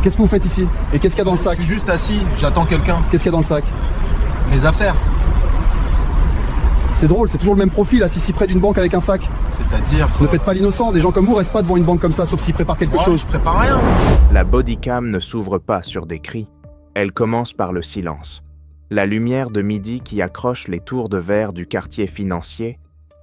Qu'est-ce que vous faites ici? Et qu'est-ce qu'il y a dans le sac? Je suis juste assis, j'attends quelqu'un. Qu'est-ce qu'il y a dans le sac? Mes affaires. C'est drôle, c'est toujours le même profil, assis si près d'une banque avec un sac. C'est-à-dire... Ne faites pas l'innocent, des gens comme vous restent pas devant une banque comme ça, sauf s'ils préparent quelque Moi, chose. je prépare rien. La bodycam ne s'ouvre pas sur des cris, elle commence par le silence. La lumière de midi qui accroche les tours de verre du quartier financier,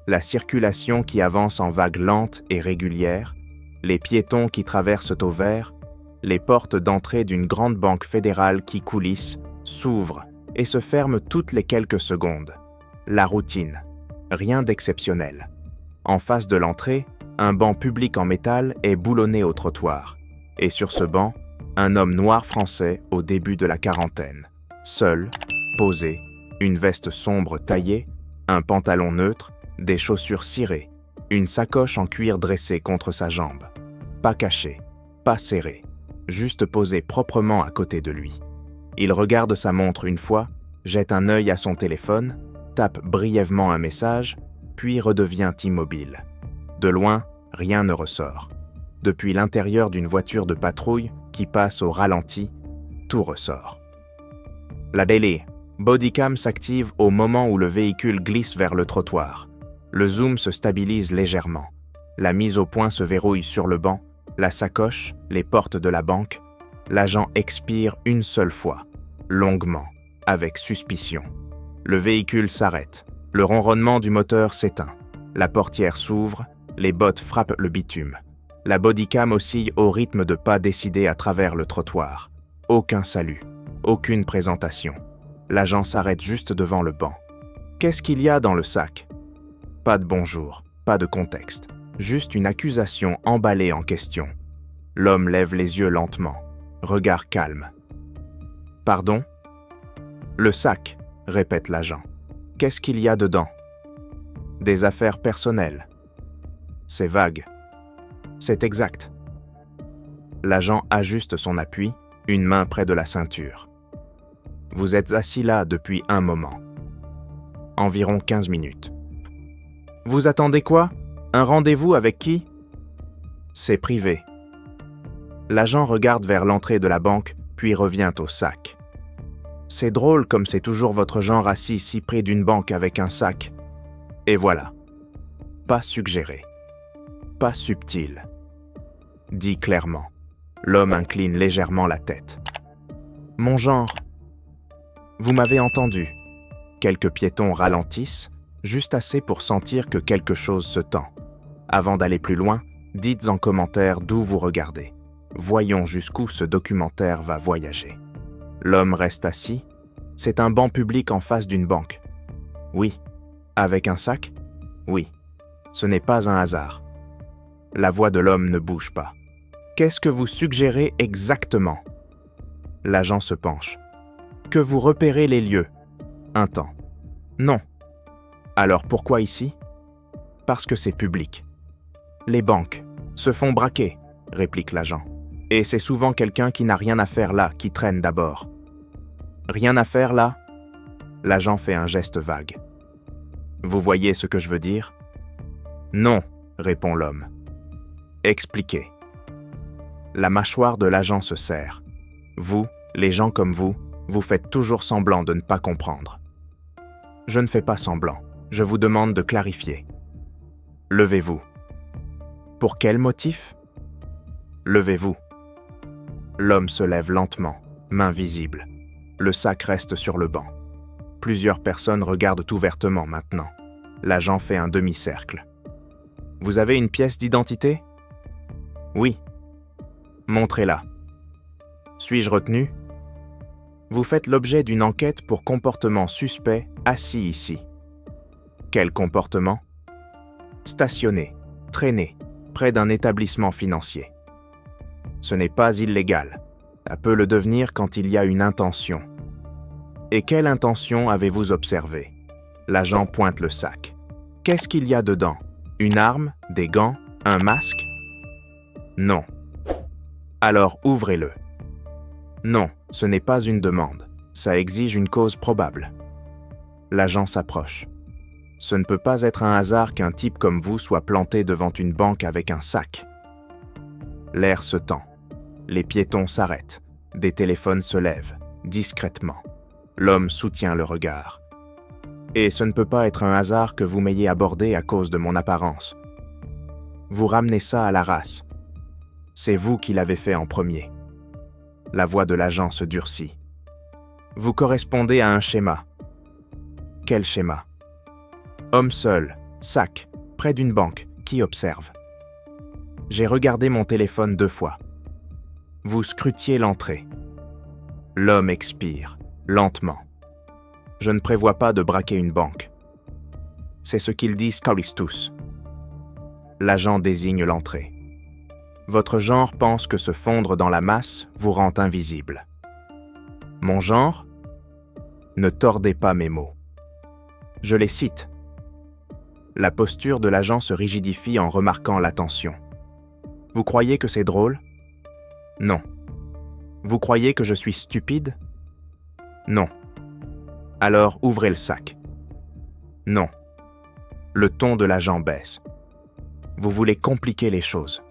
la circulation qui avance en vagues lentes et régulières, les piétons qui traversent au vert, les portes d'entrée d'une grande banque fédérale qui coulisse, s'ouvrent et se ferment toutes les quelques secondes. La routine, rien d'exceptionnel. En face de l'entrée, un banc public en métal est boulonné au trottoir. Et sur ce banc, un homme noir français au début de la quarantaine. Seul, posé, une veste sombre taillée, un pantalon neutre, des chaussures cirées, une sacoche en cuir dressée contre sa jambe. Pas caché, pas serré, juste posé proprement à côté de lui. Il regarde sa montre une fois, jette un œil à son téléphone, tape brièvement un message, puis redevient immobile. De loin, rien ne ressort. Depuis l'intérieur d'une voiture de patrouille qui passe au ralenti, tout ressort. La Daily Bodycam s'active au moment où le véhicule glisse vers le trottoir. Le zoom se stabilise légèrement. La mise au point se verrouille sur le banc, la sacoche, les portes de la banque. L'agent expire une seule fois, longuement, avec suspicion. Le véhicule s'arrête. Le ronronnement du moteur s'éteint. La portière s'ouvre, les bottes frappent le bitume. La bodycam oscille au rythme de pas décidés à travers le trottoir. Aucun salut, aucune présentation. L'agent s'arrête juste devant le banc. Qu'est-ce qu'il y a dans le sac? Pas de bonjour, pas de contexte. Juste une accusation emballée en question. L'homme lève les yeux lentement, regard calme. Pardon? Le sac, répète l'agent. Qu'est-ce qu'il y a dedans? Des affaires personnelles. C'est vague. C'est exact. L'agent ajuste son appui, une main près de la ceinture. Vous êtes assis là depuis un moment. Environ 15 minutes. Vous attendez quoi? Un rendez-vous avec qui? C'est privé. L'agent regarde vers l'entrée de la banque, puis revient au sac. C'est drôle comme c'est toujours votre genre assis si près d'une banque avec un sac. Et voilà. Pas suggéré. Pas subtil. Dit clairement. L'homme incline légèrement la tête. Mon genre. Vous m'avez entendu. Quelques piétons ralentissent, juste assez pour sentir que quelque chose se tend. Avant d'aller plus loin, dites en commentaire d'où vous regardez. Voyons jusqu'où ce documentaire va voyager. L'homme reste assis. C'est un banc public en face d'une banque. Oui. Avec un sac? Oui. Ce n'est pas un hasard. La voix de l'homme ne bouge pas. Qu'est-ce que vous suggérez exactement? L'agent se penche. Que vous repérez les lieux. Un temps. Non. Alors pourquoi ici? Parce que c'est public. Les banques se font braquer, réplique l'agent. Et c'est souvent quelqu'un qui n'a rien à faire là qui traîne d'abord. Rien à faire là? L'agent fait un geste vague. Vous voyez ce que je veux dire? Non, répond l'homme. Expliquez. La mâchoire de l'agent se serre. Vous, les gens comme vous faites toujours semblant de ne pas comprendre. Je ne fais pas semblant. Je vous demande de clarifier. Levez-vous. Pour quel motif? Levez-vous. L'homme se lève lentement, main visible. Le sac reste sur le banc. Plusieurs personnes regardent ouvertement maintenant. L'agent fait un demi-cercle. Vous avez une pièce d'identité? Oui. Montrez-la. Suis-je retenu? Vous faites l'objet d'une enquête pour comportement suspect assis ici. Quel comportement? Stationné, traîné, près d'un établissement financier. Ce n'est pas illégal. Ça peut le devenir quand il y a une intention. Et quelle intention avez-vous observée? L'agent pointe le sac. Qu'est-ce qu'il y a dedans? Une arme, des gants, un masque? Non. Alors ouvrez-le. Non, ce n'est pas une demande. Ça exige une cause probable. L'agent s'approche. Ce ne peut pas être un hasard qu'un type comme vous soit planté devant une banque avec un sac. L'air se tend. Les piétons s'arrêtent, des téléphones se lèvent, discrètement. L'homme soutient le regard. Et ce ne peut pas être un hasard que vous m'ayez abordé à cause de mon apparence. Vous ramenez ça à la race. C'est vous qui l'avez fait en premier. La voix de l'agent se durcit. Vous correspondez à un schéma. Quel schéma? Homme seul, sac, près d'une banque, qui observe. J'ai regardé mon téléphone 2 fois. Vous scrutiez l'entrée. L'homme expire, lentement. Je ne prévois pas de braquer une banque. C'est ce qu'ils disent tous. L'agent désigne l'entrée. Votre genre pense que se fondre dans la masse vous rend invisible. Mon genre? Ne tordez pas mes mots. Je les cite. La posture de l'agent se rigidifie en remarquant l'attention. Vous croyez que c'est drôle? Non. Vous croyez que je suis stupide? Non. Alors ouvrez le sac. Non. Le ton de l'agent baisse. Vous voulez compliquer les choses.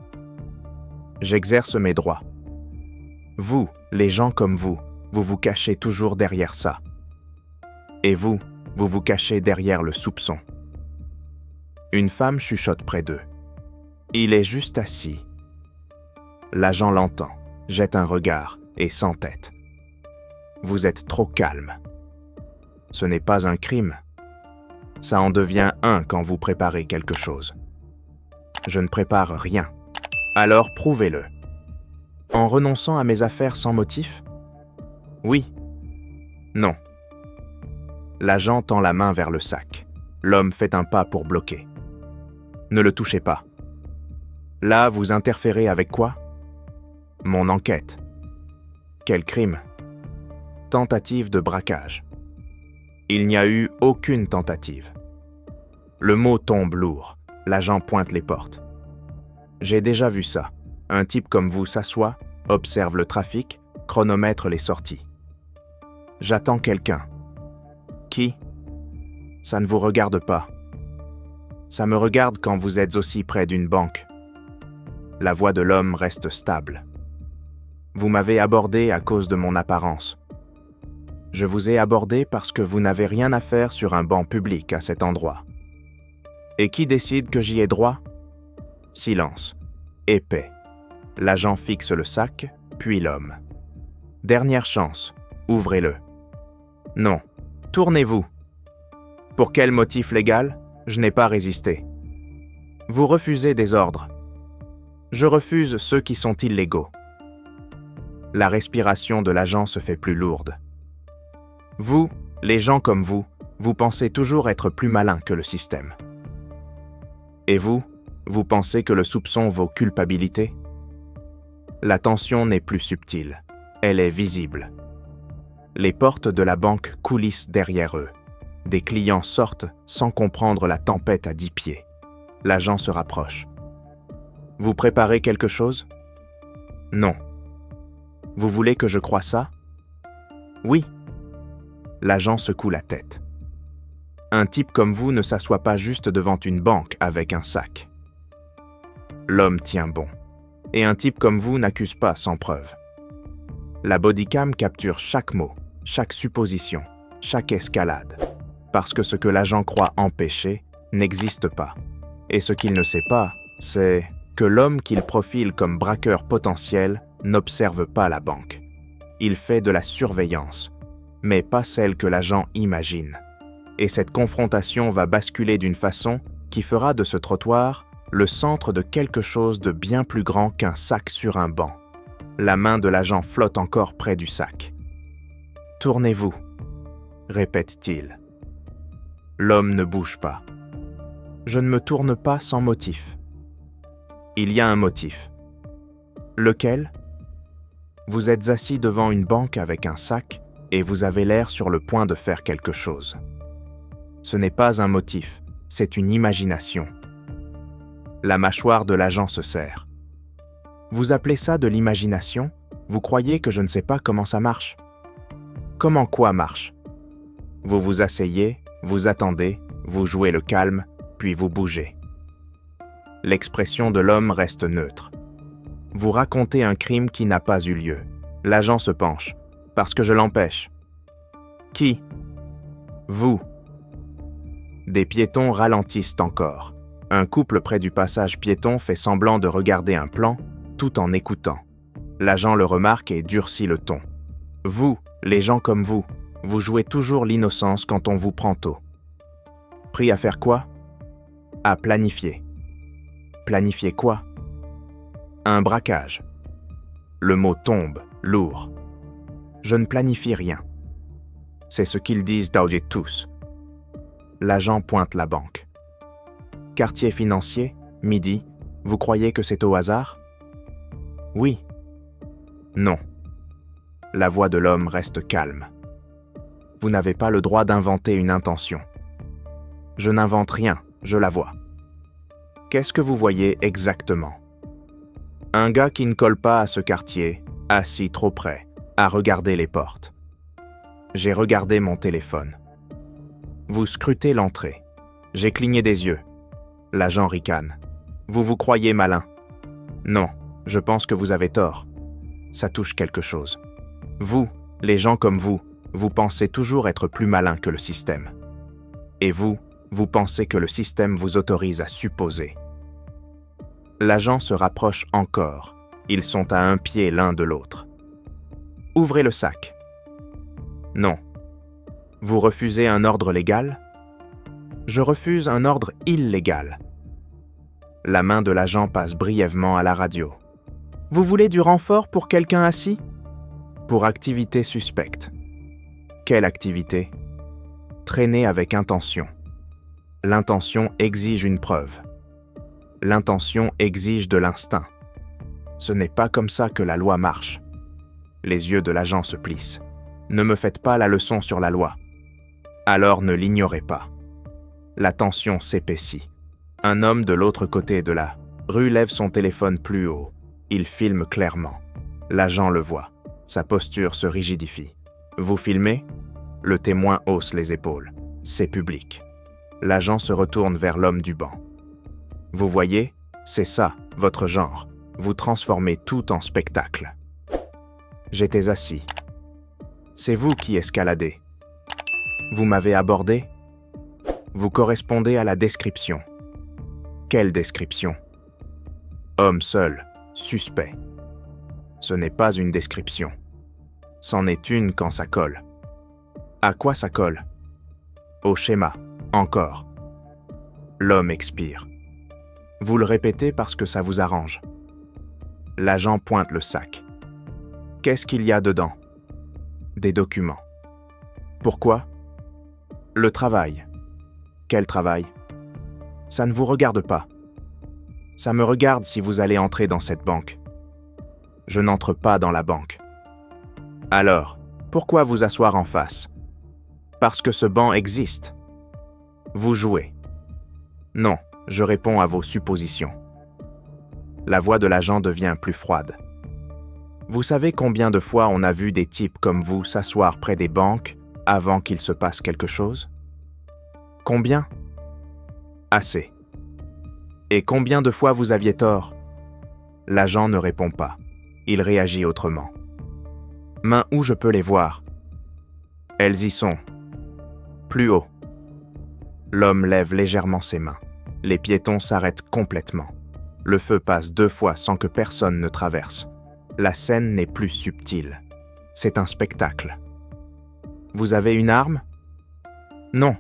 J'exerce mes droits. Vous, les gens comme vous vous cachez toujours derrière ça. Et vous vous cachez derrière le soupçon. Une femme chuchote près d'eux. Il est juste assis. L'agent l'entend, jette un regard et s'entête. Vous êtes trop calme. Ce n'est pas un crime. Ça en devient un quand vous préparez quelque chose. Je ne prépare rien. Alors prouvez-le. En renonçant à mes affaires sans motif? Oui. Non. L'agent tend la main vers le sac. L'homme fait un pas pour bloquer. Ne le touchez pas. Là, vous interférez avec quoi? Mon enquête. Quel crime? Tentative de braquage. Il n'y a eu aucune tentative. Le mot tombe lourd. L'agent pointe les portes. J'ai déjà vu ça. Un type comme vous s'assoit, observe le trafic, chronomètre les sorties. J'attends quelqu'un. Qui? Ça ne vous regarde pas. Ça me regarde quand vous êtes aussi près d'une banque. La voix de l'homme reste stable. Vous m'avez abordé à cause de mon apparence. Je vous ai abordé parce que vous n'avez rien à faire sur un banc public à cet endroit. Et qui décide que j'y ai droit? Silence. Épais. L'agent fixe le sac, puis l'homme. Dernière chance. Ouvrez-le. Non. Tournez-vous. Pour quel motif légal? Je n'ai pas résisté. Vous refusez des ordres. Je refuse ceux qui sont illégaux. La respiration de l'agent se fait plus lourde. Vous, les gens comme vous pensez toujours être plus malin que le système. Et vous pensez que le soupçon vaut culpabilité? La tension n'est plus subtile, elle est visible. Les portes de la banque coulissent derrière eux. Des clients sortent sans comprendre la tempête à 10 pieds. L'agent se rapproche. Vous préparez quelque chose? Non. Vous voulez que je croie ça? Oui. L'agent secoue la tête. Un type comme vous ne s'assoit pas juste devant une banque avec un sac. L'homme tient bon. Et un type comme vous n'accuse pas sans preuve. La bodycam capture chaque mot, chaque supposition, chaque escalade. Parce que ce que l'agent croit empêcher n'existe pas. Et ce qu'il ne sait pas, c'est que l'homme qu'il profile comme braqueur potentiel n'observe pas la banque. Il fait de la surveillance, mais pas celle que l'agent imagine. Et cette confrontation va basculer d'une façon qui fera de ce trottoir le centre de quelque chose de bien plus grand qu'un sac sur un banc. La main de l'agent flotte encore près du sac. « Tournez-vous », répète-t-il. L'homme ne bouge pas. Je ne me tourne pas sans motif. Il y a un motif. Lequel? Vous êtes assis devant une banque avec un sac et vous avez l'air sur le point de faire quelque chose. Ce n'est pas un motif, c'est une imagination. La mâchoire de l'agent se serre. Vous appelez ça de l'imagination? Vous croyez que je ne sais pas comment ça marche? Comment quoi marche? Vous vous asseyez, vous attendez, vous jouez le calme, puis vous bougez. L'expression de l'homme reste neutre. Vous racontez un crime qui n'a pas eu lieu. L'agent se penche. Parce que je l'empêche. Qui? Vous. Des piétons ralentissent encore. Un couple près du passage piéton fait semblant de regarder un plan, tout en écoutant. L'agent le remarque et durcit le ton. Vous, les gens comme vous jouez toujours l'innocence quand on vous prend tôt. Pris à faire quoi? À planifier. Planifier quoi? Un braquage. Le mot tombe, lourd. Je ne planifie rien. C'est ce qu'ils disent d'Auger tous. L'agent pointe la banque. Quartier financier, midi, vous croyez que c'est au hasard? Oui. Non. La voix de l'homme reste calme. Vous n'avez pas le droit d'inventer une intention. Je n'invente rien, je la vois. Qu'est-ce que vous voyez exactement? Un gars qui ne colle pas à ce quartier, assis trop près, à regarder les portes. J'ai regardé mon téléphone. Vous scrutez l'entrée. J'ai cligné des yeux. L'agent ricane. Vous vous croyez malin? Non, je pense que vous avez tort. Ça touche quelque chose. Vous, les gens comme vous pensez toujours être plus malin que le système. Et vous pensez que le système vous autorise à supposer. L'agent se rapproche encore. Ils sont à un pied l'un de l'autre. Ouvrez le sac. Non. Vous refusez un ordre légal? Je refuse un ordre illégal. La main de l'agent passe brièvement à la radio. Vous voulez du renfort pour quelqu'un assis? Pour activité suspecte. Quelle activité? Traîner avec intention. L'intention exige une preuve. L'intention exige de l'instinct. Ce n'est pas comme ça que la loi marche. Les yeux de l'agent se plissent. Ne me faites pas la leçon sur la loi. Alors ne l'ignorez pas. La tension s'épaissit. Un homme de l'autre côté de la rue lève son téléphone plus haut. Il filme clairement. L'agent le voit. Sa posture se rigidifie. Vous filmez? Le témoin hausse les épaules. C'est public. L'agent se retourne vers l'homme du banc. Vous voyez, c'est ça, votre genre. Vous transformez tout en spectacle. J'étais assis. C'est vous qui escaladez. Vous m'avez abordé? Vous correspondez à la description. Quelle description? Homme seul, suspect. Ce n'est pas une description. C'en est une quand ça colle. À quoi ça colle? Au schéma, encore. L'homme expire. Vous le répétez parce que ça vous arrange. L'agent pointe le sac. Qu'est-ce qu'il y a dedans? Des documents. Pourquoi? Le travail. Quel travail? Ça ne vous regarde pas. Ça me regarde si vous allez entrer dans cette banque. Je n'entre pas dans la banque. Alors, pourquoi vous asseoir en face? Parce que ce banc existe. Vous jouez. Non, je réponds à vos suppositions. La voix de l'agent devient plus froide. Vous savez combien de fois on a vu des types comme vous s'asseoir près des banques avant qu'il se passe quelque chose? Combien? Assez. Et combien de fois vous aviez tort? L'agent ne répond pas. Il réagit autrement. Mains où je peux les voir? Elles y sont. Plus haut. L'homme lève légèrement ses mains. Les piétons s'arrêtent complètement. Le feu passe 2 fois sans que personne ne traverse. La scène n'est plus subtile. C'est un spectacle. Vous avez une arme? Non.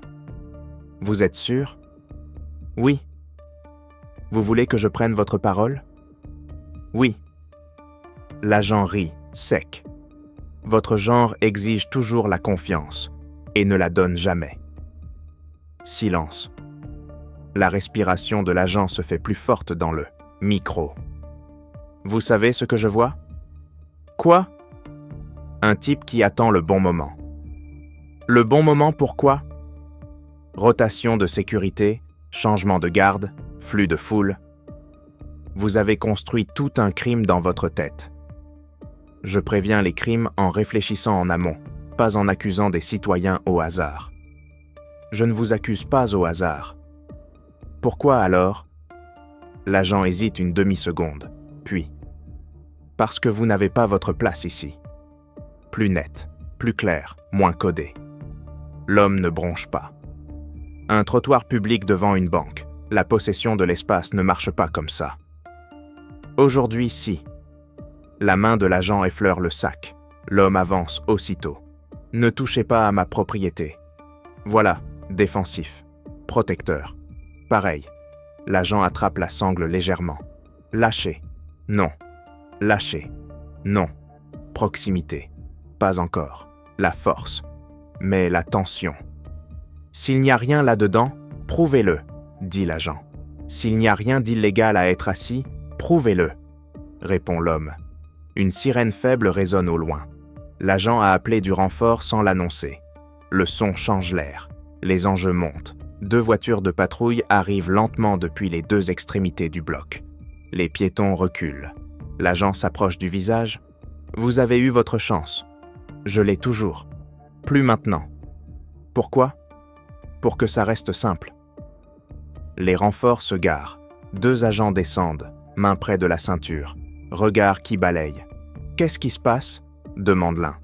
Vous êtes sûr? Oui. Vous voulez que je prenne votre parole? Oui. L'agent rit, sec. Votre genre exige toujours la confiance et ne la donne jamais. Silence. La respiration de l'agent se fait plus forte dans le micro. Vous savez ce que je vois? Quoi? Un type qui attend le bon moment. Le bon moment pourquoi? Rotation de sécurité, changement de garde, flux de foule. Vous avez construit tout un crime dans votre tête. Je préviens les crimes en réfléchissant en amont, pas en accusant des citoyens au hasard. Je ne vous accuse pas au hasard. Pourquoi alors? L'agent hésite une demi-seconde, puis Parce que vous n'avez pas votre place ici. Plus net, plus clair, moins codé. L'homme ne bronche pas. Un trottoir public devant une banque. La possession de l'espace ne marche pas comme ça. Aujourd'hui, si. La main de l'agent effleure le sac. L'homme avance aussitôt. Ne touchez pas à ma propriété. Voilà, défensif, protecteur. Pareil. L'agent attrape la sangle légèrement. Lâchez. Non. Lâchez. Non. Proximité. Pas encore. La force. Mais la tension. S'il n'y a rien là-dedans, prouvez-le, dit l'agent. S'il n'y a rien d'illégal à être assis, prouvez-le, répond l'homme. Une sirène faible résonne au loin. L'agent a appelé du renfort sans l'annoncer. Le son change l'air. Les enjeux montent. 2 voitures de patrouille arrivent lentement depuis les 2 extrémités du bloc. Les piétons reculent. L'agent s'approche du visage. « Vous avez eu votre chance. Je l'ai toujours. Plus maintenant. Pourquoi ? Pour que ça reste simple. » Les renforts se garent. 2 agents descendent, main près de la ceinture. Regard qui balaye. « Qu'est-ce qui se passe ?» demande l'un.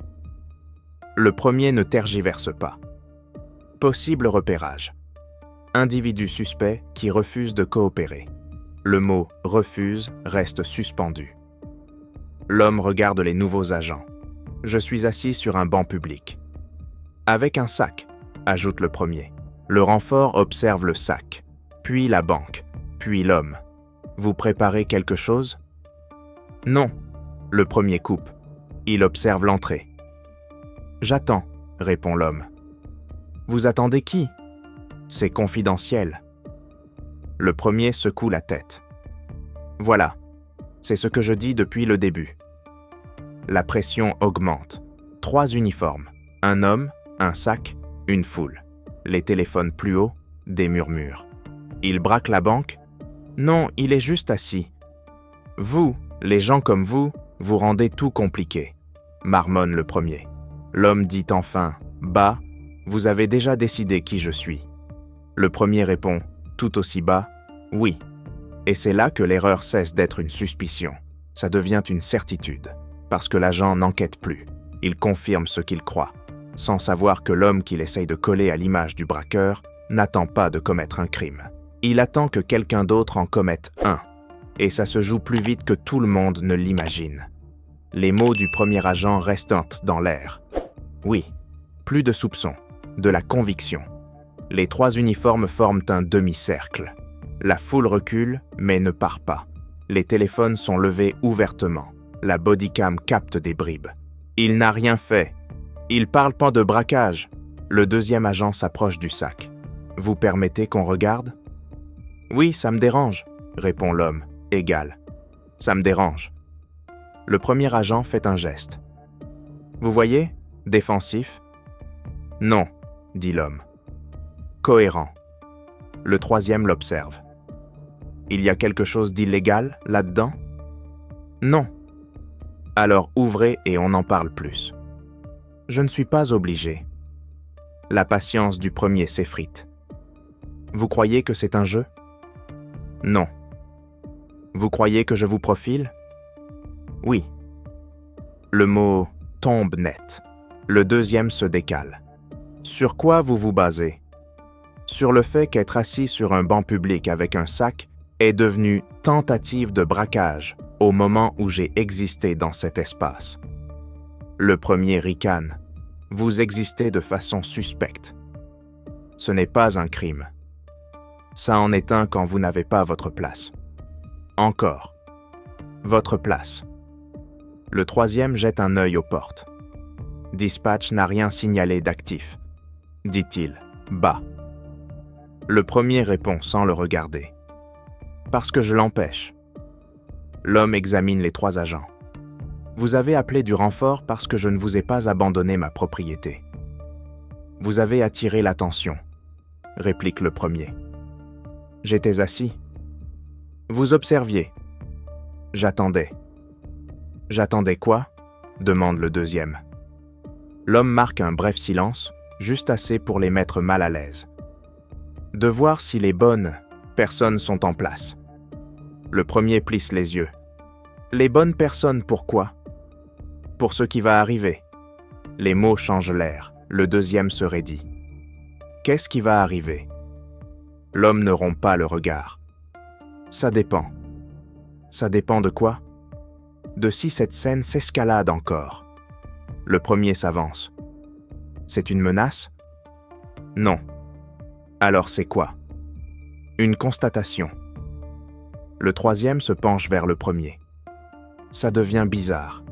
Le premier ne tergiverse pas. Possible repérage. Individu suspect qui refuse de coopérer. Le mot « refuse » reste suspendu. L'homme regarde les nouveaux agents. Je suis assis sur un banc public. Avec un sac, ajoute le premier. Le renfort observe le sac, puis la banque, puis l'homme. Vous préparez quelque chose ? Non, le premier coupe. Il observe l'entrée. J'attends, répond l'homme. Vous attendez qui ? C'est confidentiel. Le premier secoue la tête. Voilà, c'est ce que je dis depuis le début. La pression augmente. 3 uniformes, un homme, un sac, une foule. Les téléphones plus haut, des murmures. Il braque la banque ? Non, il est juste assis. Vous, les gens comme vous rendez tout compliqué, marmonne le premier. L'homme dit enfin, bas, vous avez déjà décidé qui je suis. Le premier répond, tout aussi bas, oui. Et c'est là que l'erreur cesse d'être une suspicion. Ça devient une certitude, parce que l'agent n'enquête plus. Il confirme ce qu'il croit, sans savoir que l'homme qu'il essaye de coller à l'image du braqueur n'attend pas de commettre un crime. Il attend que quelqu'un d'autre en commette un. Et ça se joue plus vite que tout le monde ne l'imagine. Les mots du premier agent restent dans l'air. Oui, plus de soupçons, de la conviction. Les 3 uniformes forment un demi-cercle. La foule recule, mais ne part pas. Les téléphones sont levés ouvertement. La bodycam capte des bribes. Il n'a rien fait. Il parle pas de braquage. Le deuxième agent s'approche du sac. Vous permettez qu'on regarde ? Oui, ça me dérange, répond l'homme, égal. Ça me dérange. Le premier agent fait un geste. Vous voyez ? Défensif ? Non, dit l'homme. Cohérent. Le troisième l'observe. Il y a quelque chose d'illégal là-dedans ? Non. Alors ouvrez et on en parle plus. Je ne suis pas obligé. La patience du premier s'effrite. Vous croyez que c'est un jeu ? Non. Vous croyez que je vous profile ? Oui. Le mot tombe net. Le deuxième se décale. Sur quoi vous vous basez ? Sur le fait qu'être assis sur un banc public avec un sac est devenu tentative de braquage au moment où j'ai existé dans cet espace. Le premier ricane. Vous existez de façon suspecte. Ce n'est pas un crime. Ça en est un quand vous n'avez pas votre place. Encore. Votre place. Le troisième jette un œil aux portes. Dispatch n'a rien signalé d'actif, dit-il, bas. Le premier répond sans le regarder. Parce que je l'empêche. L'homme examine les 3 agents. Vous avez appelé du renfort parce que je ne vous ai pas abandonné ma propriété. Vous avez attiré l'attention, réplique le premier. J'étais assis. Vous observiez. J'attendais. J'attendais quoi ? Demande le deuxième. L'homme marque un bref silence, juste assez pour les mettre mal à l'aise. De voir si les bonnes personnes sont en place. Le premier plisse les yeux. Les bonnes personnes, pourquoi? Pour ce qui va arriver. Les mots changent l'air. Le deuxième se raidit. Qu'est-ce qui va arriver? L'homme ne rompt pas le regard. Ça dépend. Ça dépend de quoi? De si cette scène s'escalade encore. Le premier s'avance. C'est une menace? Non. Alors c'est quoi? Une constatation. Le troisième se penche vers le premier. Ça devient bizarre.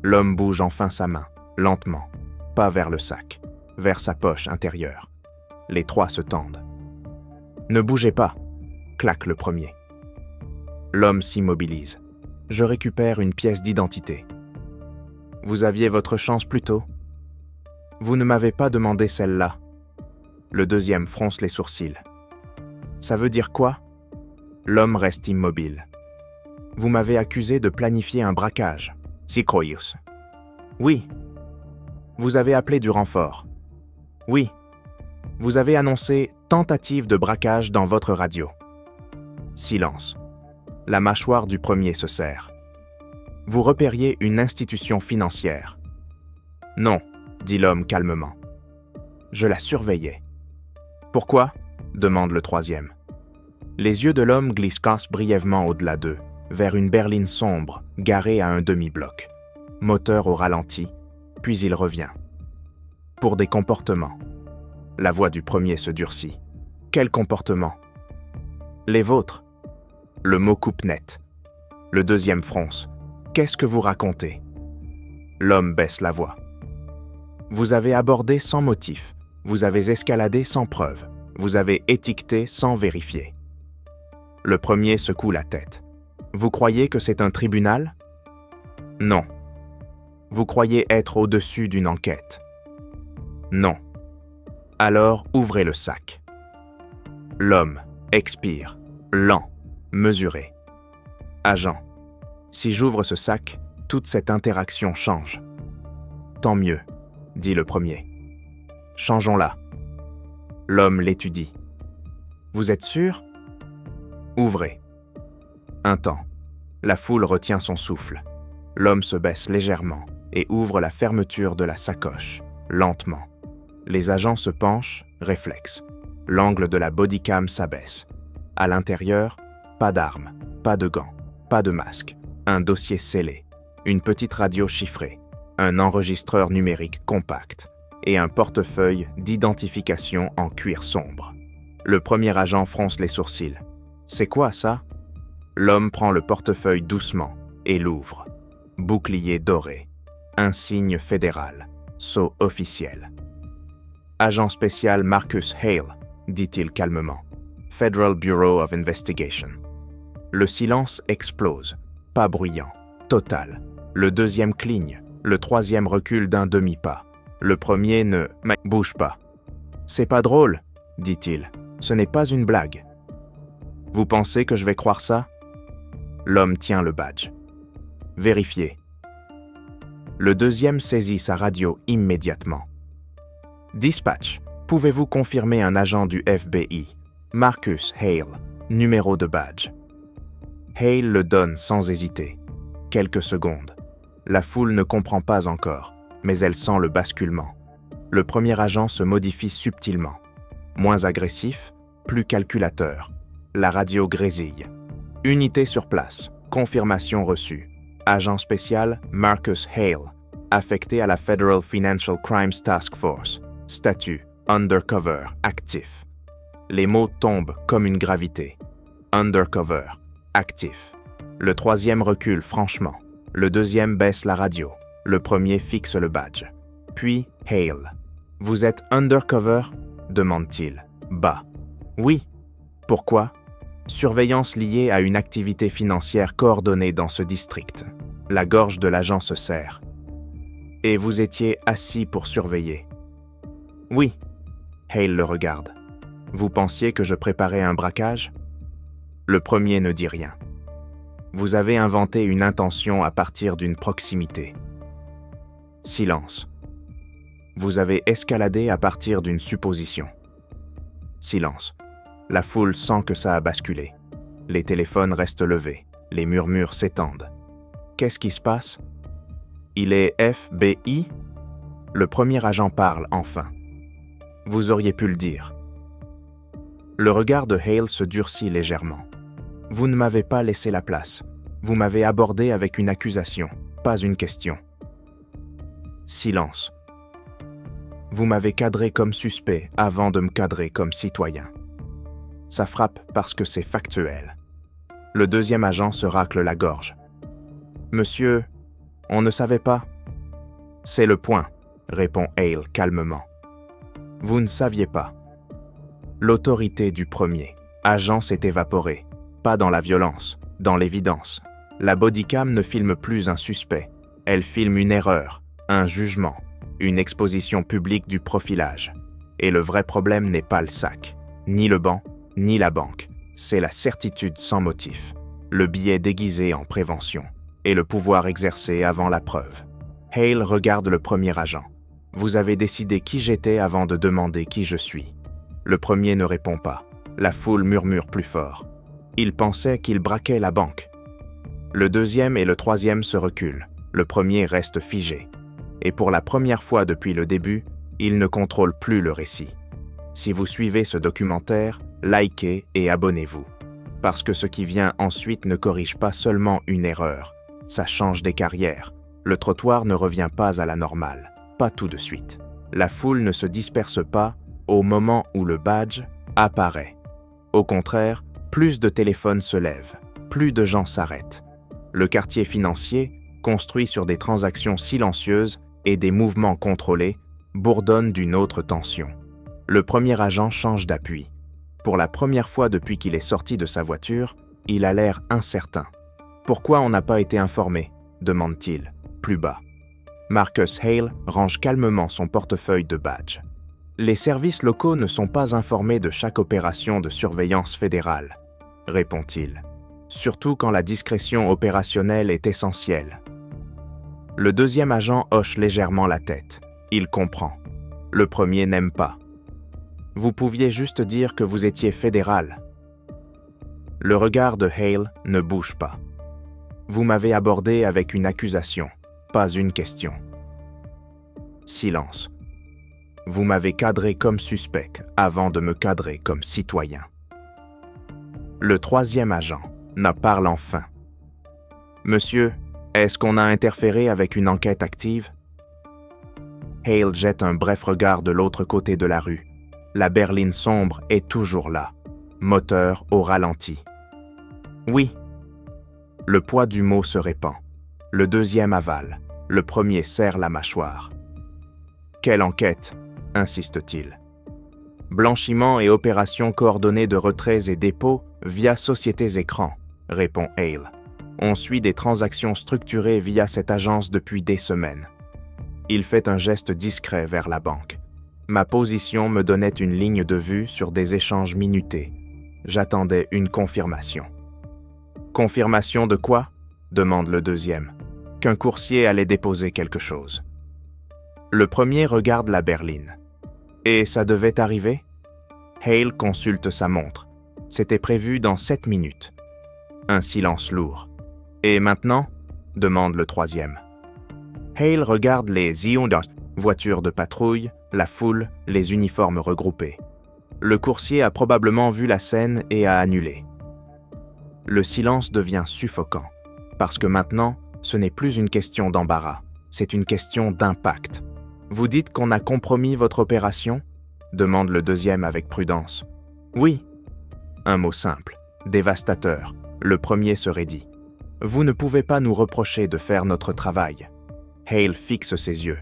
L'homme bouge enfin sa main, lentement, pas vers le sac, vers sa poche intérieure. Les trois se tendent. Ne bougez pas, claque le premier. L'homme s'immobilise. Je récupère une pièce d'identité. Vous aviez votre chance plus tôt. Vous ne m'avez pas demandé celle-là. Le deuxième fronce les sourcils. Ça veut dire quoi? L'homme reste immobile. Vous m'avez accusé de planifier un braquage. Sikroius. Oui. Vous avez appelé du renfort. Oui. Vous avez annoncé tentative de braquage dans votre radio. Silence. La mâchoire du premier se serre. Vous repériez une institution financière. Non, dit l'homme calmement. Je la surveillais. Pourquoi? Demande le troisième. Les yeux de l'homme glissent brièvement au-delà d'eux, vers une berline sombre, garée à un demi-bloc. Moteur au ralenti, puis il revient. Pour des comportements. La voix du premier se durcit. Quels comportements? Les vôtres. Le mot coupe net. Le deuxième fronce. Qu'est-ce que vous racontez? L'homme baisse la voix. Vous avez abordé sans motif. Vous avez escaladé sans preuve. Vous avez étiqueté sans vérifier. Le premier secoue la tête. Vous croyez que c'est un tribunal? Non. Vous croyez être au-dessus d'une enquête? Non. Alors ouvrez le sac. L'homme expire, lent, mesuré. Agent, si j'ouvre ce sac, toute cette interaction change. Tant mieux, dit le premier. Changeons-la. L'homme l'étudie. Vous êtes sûr? Ouvrez. Un temps. La foule retient son souffle. L'homme se baisse légèrement et ouvre la fermeture de la sacoche, lentement. Les agents se penchent, réflexes. L'angle de la bodycam s'abaisse. À l'intérieur, pas d'armes, pas de gants, pas de masque. Un dossier scellé, une petite radio chiffrée, un enregistreur numérique compact et un portefeuille d'identification en cuir sombre. Le premier agent fronce les sourcils. C'est quoi ça? L'homme prend le portefeuille doucement et l'ouvre. Bouclier doré, insigne fédéral, sceau officiel. Agent spécial Marcus Hale, dit-il calmement. Federal Bureau of Investigation. Le silence explose, pas bruyant, total. Le deuxième cligne, le troisième recule d'un demi-pas. Le premier ne bouge pas. C'est pas drôle, dit-il. Ce n'est pas une blague. Vous pensez que je vais croire ça? L'homme tient le badge. Vérifiez. Le deuxième saisit sa radio immédiatement. Dispatch, pouvez-vous confirmer un agent du FBI, Marcus Hale, numéro de badge? Hale le donne sans hésiter. Quelques secondes. La foule ne comprend pas encore, mais elle sent le basculement. Le premier agent se modifie subtilement. Moins agressif, plus calculateur. La radio grésille. Unité sur place. Confirmation reçue. Agent spécial Marcus Hale, affecté à la Federal Financial Crimes Task Force. Statut Undercover, actif. Les mots tombent comme une gravité. Undercover, actif. Le troisième recule franchement. Le deuxième baisse la radio. Le premier fixe le badge. Puis Hale. Vous êtes undercover? Demande-t-il. Bas. Oui. Pourquoi? Surveillance liée à une activité financière coordonnée dans ce district. La gorge de l'agent se serre. Et vous étiez assis pour surveiller. Oui. Hale le regarde. Vous pensiez que je préparais un braquage? Le premier ne dit rien. Vous avez inventé une intention à partir d'une proximité. Silence. Vous avez escaladé à partir d'une supposition. Silence. La foule sent que ça a basculé. Les téléphones restent levés, les murmures s'étendent. Qu'est-ce qui se passe? Il est FBI? Le premier agent parle enfin. Vous auriez pu le dire. Le regard de Hale se durcit légèrement. Vous ne m'avez pas laissé la place. Vous m'avez abordé avec une accusation, pas une question. Silence. Vous m'avez cadré comme suspect avant de me cadrer comme citoyen. Ça frappe parce que c'est factuel. Le deuxième agent se racle la gorge. Monsieur, on ne savait pas? C'est le point, répond Hale calmement. Vous ne saviez pas. L'autorité du premier agent s'est évaporée, pas dans la violence, dans l'évidence. La bodycam ne filme plus un suspect, elle filme une erreur, un jugement, une exposition publique du profilage. Et le vrai problème n'est pas le sac, ni le banc, ni la banque. C'est la certitude sans motif, le biais déguisé en prévention, et le pouvoir exercé avant la preuve. Hale regarde le premier agent. Vous avez décidé qui j'étais avant de demander qui je suis. Le premier ne répond pas. La foule murmure plus fort. Il pensait qu'il braquait la banque. Le deuxième et le troisième se reculent. Le premier reste figé. Et pour la première fois depuis le début, il ne contrôle plus le récit. Si vous suivez ce documentaire, likez et abonnez-vous. Parce que ce qui vient ensuite ne corrige pas seulement une erreur. Ça change des carrières. Le trottoir ne revient pas à la normale. Pas tout de suite. La foule ne se disperse pas au moment où le badge apparaît. Au contraire, plus de téléphones se lèvent, plus de gens s'arrêtent. Le quartier financier, construit sur des transactions silencieuses et des mouvements contrôlés, bourdonne d'une autre tension. Le premier agent change d'appui. Pour la première fois depuis qu'il est sorti de sa voiture, il a l'air incertain. « Pourquoi on n'a pas été informé ?» demande-t-il, plus bas. Marcus Hale range calmement son portefeuille de badge. Les services locaux ne sont pas informés de chaque opération de surveillance fédérale, répond-il, surtout quand la discrétion opérationnelle est essentielle. Le deuxième agent hoche légèrement la tête. Il comprend. Le premier n'aime pas. Vous pouviez juste dire que vous étiez fédéral. Le regard de Hale ne bouge pas. Vous m'avez abordé avec une accusation, pas une question. Silence. Vous m'avez cadré comme suspect avant de me cadrer comme citoyen. Le troisième agent parle enfin. Monsieur, est-ce qu'on a interféré avec une enquête active? Hale jette un bref regard de l'autre côté de la rue. La berline sombre est toujours là, moteur au ralenti. Oui. Le poids du mot se répand. Le deuxième avale. Le premier serre la mâchoire. Quelle enquête? Insiste-t-il. Blanchiment et opérations coordonnées de retraits et dépôts via Sociétés Écran, répond Hale. On suit des transactions structurées via cette agence depuis des semaines. Il fait un geste discret vers la banque. Ma position me donnait une ligne de vue sur des échanges minutés. J'attendais une confirmation. Confirmation de quoi? Demande le deuxième. Qu'un coursier allait déposer quelque chose. Le premier regarde la berline. Et ça devait arriver? Hale consulte sa montre. C'était prévu dans 7 minutes. Un silence lourd. Et maintenant? Demande le troisième. Hale regarde les voitures de patrouille, la foule, les uniformes regroupés. Le coursier a probablement vu la scène et a annulé. Le silence devient suffocant, parce que maintenant, ce n'est plus une question d'embarras, c'est une question d'impact. Vous dites qu'on a compromis votre opération? Demande le deuxième avec prudence. Oui. Un mot simple, dévastateur. Le premier se raidit. Vous ne pouvez pas nous reprocher de faire notre travail. Hale fixe ses yeux.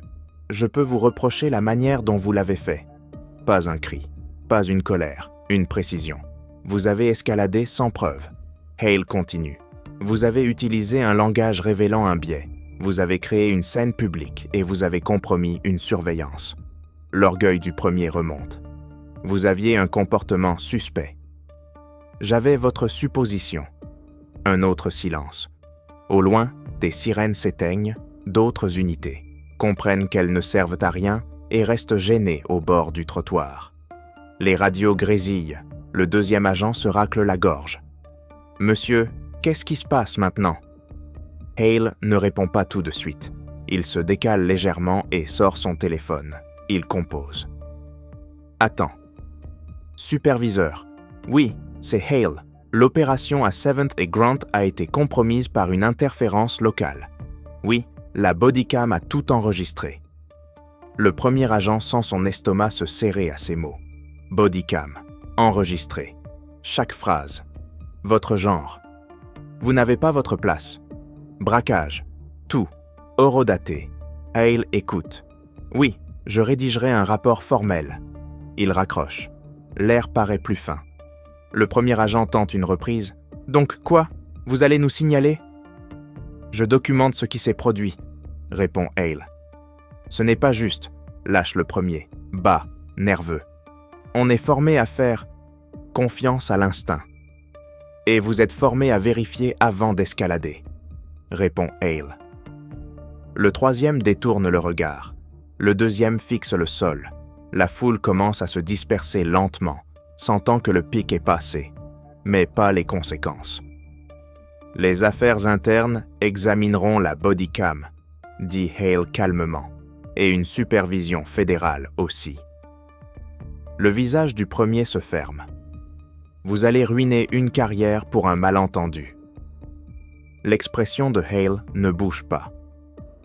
Je peux vous reprocher la manière dont vous l'avez fait. Pas un cri, pas une colère, une précision. Vous avez escaladé sans preuve. Hale continue. Vous avez utilisé un langage révélant un biais. Vous avez créé une scène publique et vous avez compromis une surveillance. L'orgueil du premier remonte. Vous aviez un comportement suspect. J'avais votre supposition. Un autre silence. Au loin, des sirènes s'éteignent, d'autres unités comprennent qu'elles ne servent à rien et restent gênées au bord du trottoir. Les radios grésillent. Le deuxième agent se racle la gorge. Monsieur, Qu'est-ce qui se passe maintenant? Hale ne répond pas tout de suite. Il se décale légèrement et sort son téléphone. Il compose. Attends. Superviseur. Oui, c'est Hale. L'opération à 7th et Grant a été compromise par une interférence locale. Oui, la bodycam a tout enregistré. Le premier agent sent son estomac se serrer à ces mots. Bodycam. Enregistré. Chaque phrase. Votre genre. Vous n'avez pas votre place. Braquage. Tout. Horodaté. Hale écoute. Oui, je rédigerai un rapport formel. Il raccroche. L'air paraît plus fin. Le premier agent tente une reprise. Donc quoi? Vous allez nous signaler? Je documente ce qui s'est produit, répond Hale. Ce n'est pas juste, lâche le premier, bas, nerveux. On est formé à faire confiance à l'instinct. Et vous êtes formé à vérifier avant d'escalader, répond Hale. Le troisième détourne le regard. Le deuxième fixe le sol. La foule commence à se disperser lentement, sentant que le pic est passé, mais pas les conséquences. Les affaires internes examineront la bodycam, dit Hale calmement, et une supervision fédérale aussi. Le visage du premier se ferme. Vous allez ruiner une carrière pour un malentendu. L'expression de Hale ne bouge pas.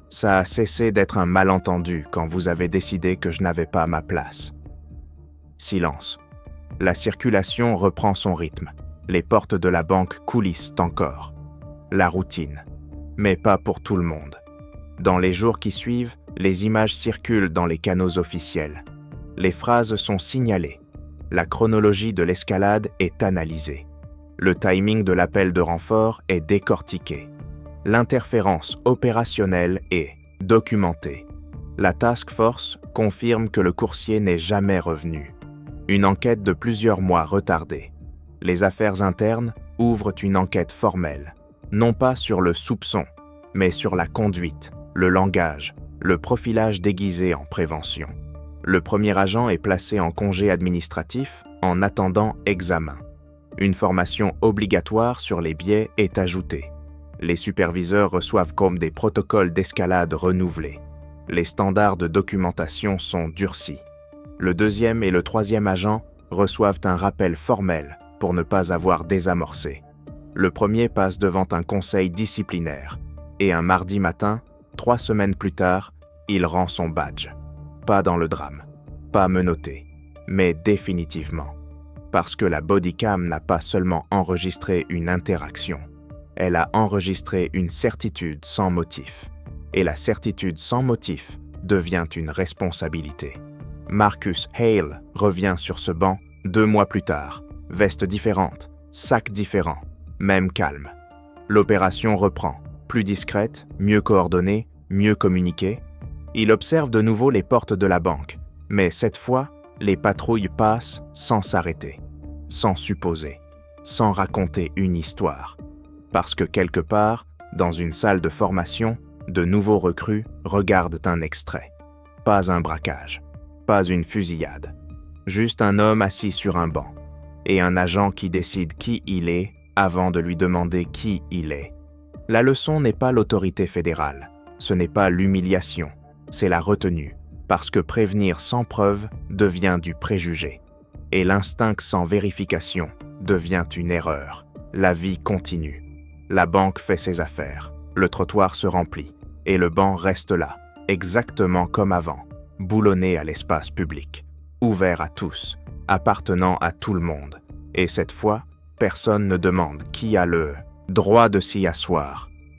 Ça a cessé d'être un malentendu quand vous avez décidé que je n'avais pas ma place. Silence. La circulation reprend son rythme. Les portes de la banque coulissent encore. La routine. Mais pas pour tout le monde. Dans les jours qui suivent, les images circulent dans les canaux officiels. Les phrases sont signalées. La chronologie de l'escalade est analysée. Le timing de l'appel de renfort est décortiqué. L'interférence opérationnelle est documentée. La task force confirme que le coursier n'est jamais revenu. Une enquête de plusieurs mois retardée. Les affaires internes ouvrent une enquête formelle, non pas sur le soupçon, mais sur la conduite, le langage, le profilage déguisé en prévention. Le premier agent est placé en congé administratif en attendant examen. Une formation obligatoire sur les biais est ajoutée. Les superviseurs reçoivent comme des protocoles d'escalade renouvelés. Les standards de documentation sont durcis. Le deuxième et le troisième agent reçoivent un rappel formel pour ne pas avoir désamorcé. Le premier passe devant un conseil disciplinaire et un mardi matin, 3 semaines plus tard, il rend son badge. Pas dans le drame, pas menotté, mais définitivement. Parce que la bodycam n'a pas seulement enregistré une interaction, elle a enregistré une certitude sans motif. Et la certitude sans motif devient une responsabilité. Marcus Hale revient sur ce banc 2 mois plus tard, veste différente, sac différent, même calme. L'opération reprend, plus discrète, mieux coordonnée, mieux communiquée. Il observe de nouveau les portes de la banque, mais cette fois, les patrouilles passent sans s'arrêter, sans supposer, sans raconter une histoire. Parce que quelque part, dans une salle de formation, de nouveaux recrues regardent un extrait. Pas un braquage, pas une fusillade, juste un homme assis sur un banc et un agent qui décide qui il est avant de lui demander qui il est. La leçon n'est pas l'autorité fédérale, ce n'est pas l'humiliation, c'est la retenue, parce que prévenir sans preuve devient du préjugé, et l'instinct sans vérification devient une erreur. La vie continue. La banque fait ses affaires, le trottoir se remplit, et le banc reste là, exactement comme avant, boulonné à l'espace public, ouvert à tous, appartenant à tout le monde. Et cette fois, personne ne demande qui a le droit de s'y asseoir.